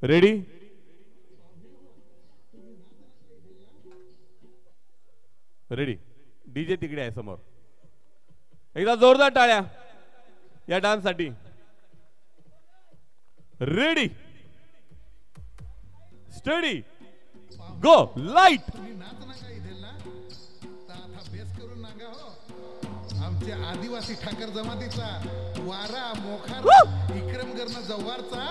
ready ready DJ तिकडे आहे समोर एकदा जोरदार टाळ्या या डान्स साठी रेडी स्टडी गो लाईट आमच्या आदिवासी ठाकर जमातीचा वारा मोखार विक्रम करणं जव्हारचा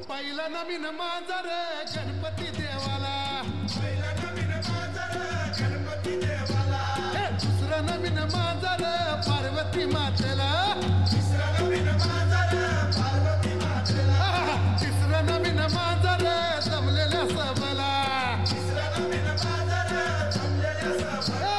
पहिला नवीन मांजर गणपती देवाला पहिला नवीन मांजर गणपती देवाला दुसरं नवीन मांजर पार्वती मातेला तिसरं नवीन मांजर पार्वती मातेला तिसरं नवीन मांजर जमलेल्या सबला तिसरं नवीन मांजर जमलेल्या सबला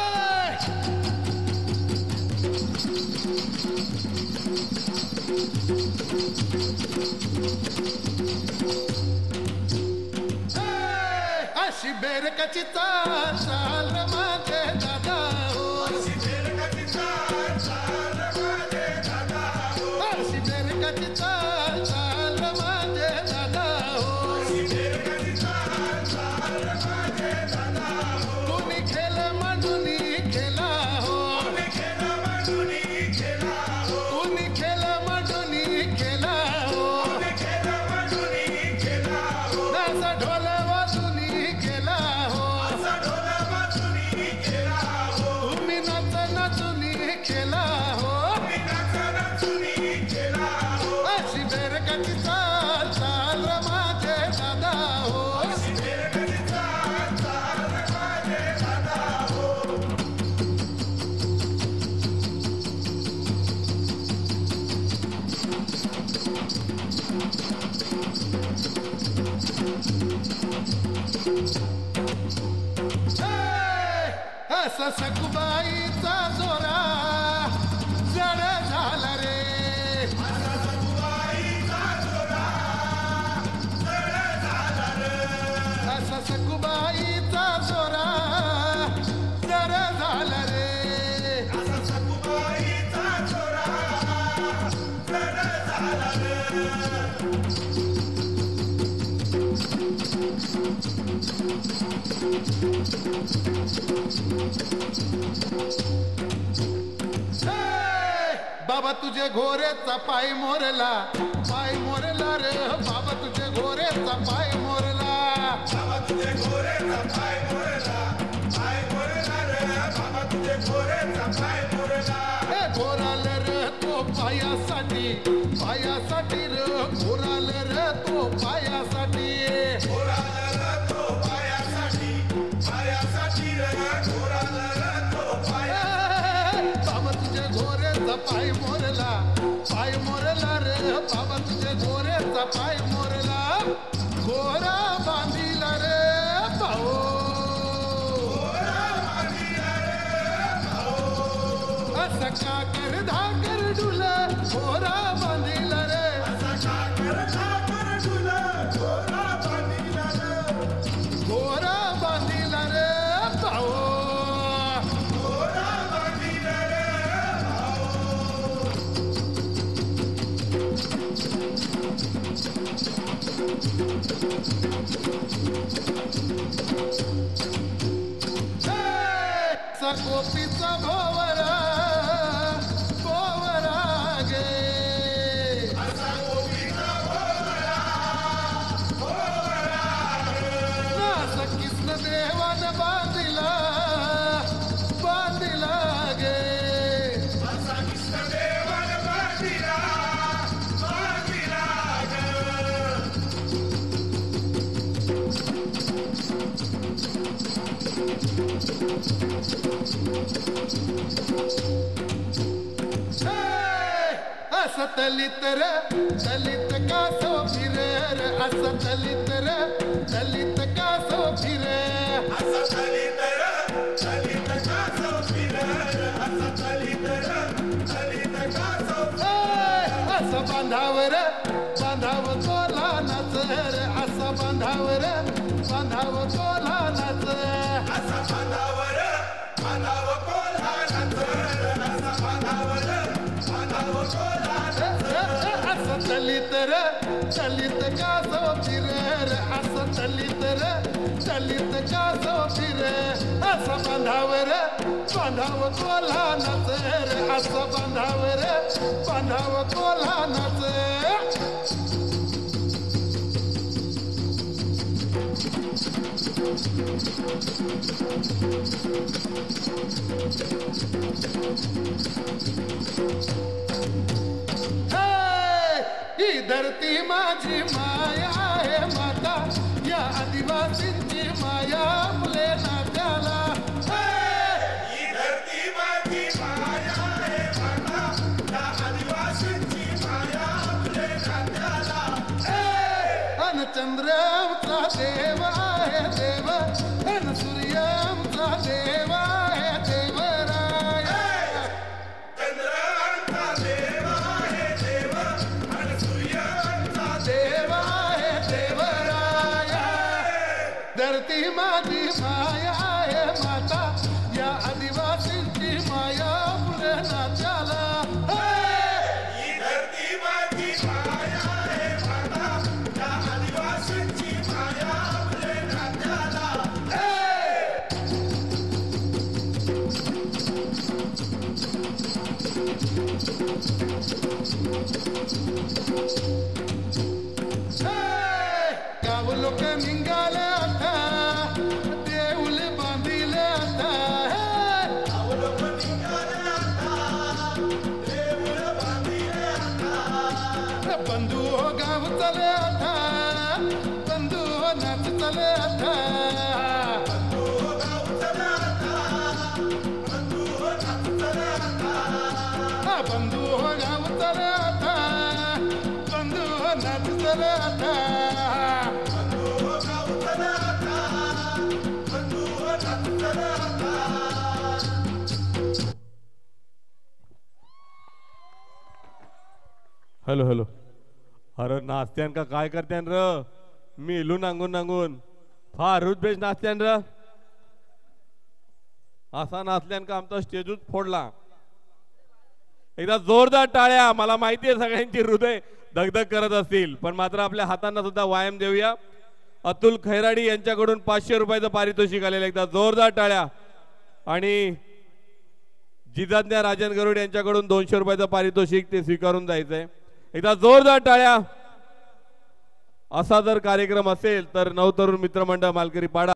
अशी बेरकाची चाल चाल माझे दादा हो अशी बेरकाची चाल चाल माझे दादा हो अशी बेरकाची चाल चाल माझे दादा हो अशी बेरकाची चाल चाल माझे दादा हो कोणी खेळ मांडूनी खेळा हो कोणी खेळ मांडूनी खेळा हो कोणी खेळ मांडूनी खेळा हो कोणी खेळ मांडूनी खेळा हो असा ढोल सकुबाईचा जोरा जड झाला रे सकुबाईचा जोरा जड झाला रे असा सकुबाईचा जोरा जड झाला रे असा सकुबाईचा जोरा जड झाला रे बाबा तुझे घोरेचा पाय मोरला रे बाबा तुझे घोरेचा पाय मोरला बाबा तुझे घोरेचा पाय मोरला रे बाबा तुझे घोरेचा पाय मोरला हे घोराले रे तो पायासाठी रे घोराले रे तो पायासाठी घोराले रे तो पायासाठी रे घोराले रे तो पाया बाबा तुझे घोरेचा पाय मोरला रे बाबा तुझे घोरेचा पाय मोरला घोरा बांधिला रे भाऊ घोरा बांधिला रे भाऊ असं का कर धाकर डुल घोरा बांधिला रे असं का कर धाकर डुल घोरा बांधिला रे घोरा बांधिला रे भाऊ घोरा बांधिला रे गोपीचा भोवरा गे असा गोपीचा भोवरा नास कृष्ण देवान बांधिला गे असा कृष्ण देवान बांधिला असं दलित का सो फिरे रे असं दलित का सो फिरे असं दलित का सो फिरे असं दलित का सो असं बांधावर तोला नाच रे असं बांधावर तोला नाच असं बांधावर तोला नाच असं बांधावर तोला नाच असं दलित चलित रे चलित का सो फिरे रे असं चलित रे चलित का सो फिरे असं बांधाव रे बांधाव कोल्हा नाचे रे असं बांधाव रे बांधाव कोल्हा नाचे ही धरती माझी माया आहे माता या आदिवासींची माया आपले नात्याला ही धरती माझी माया आहे माता या आदिवासींची माया आपले नात्याला अन चंद्र आमचा देव आहे देव अन सूर्य आमचा देव आहे देवराय चंद्रांचा देव आहे देव आणि सूर्यांचा देव आहे देवराय धरती माझी माया आहे माता या आदिवासींची माया पुढे नात्याला ही धरती माझी माया आहे माता या आदिवासींची माया आपले नात्याला गाव लोक निघाले आता देऊल बांधिले आता लोक निघाले आता देऊळ बांधिले आता बंधू हो गाव चले आता बंधू हो नाच चले आता बंधू हो गाव चला आता बंधू हो नाच चला आता बंधू हो गाव चले आता बंधू हो नाच चले आता बंधू हो गाव चला आता बंधू हो नाच चला आता हॅलो हॅलो अरे नाचत्यान का काय करत्यान र मी इलू नांगून नांगून फार रुजबेज नाचत्यान र असा नाचल्यान का आमचा स्टेजच फोडला एकदा जोरदार टाळ्या मला माहिती आहे सगळ्यांची हृदय धगधग करत असतील पण मात्र आपल्या हातांना सुद्धा व्यायाम देऊया अतुल खैराडी यांच्याकडून 500 रुपयाचं पारितोषिक आलेलं एकदा जोरदार टाळ्या आणि जिजाज्ञा राजन गरुड यांच्याकडून 200 रुपयाचं पारितोषिक ते स्वीकारून जायचंय एकदा जोरदार टाळ्या असा जर कार्यक्रम असेल तर नवतरुण मित्रमंडळ मालकरी पाडा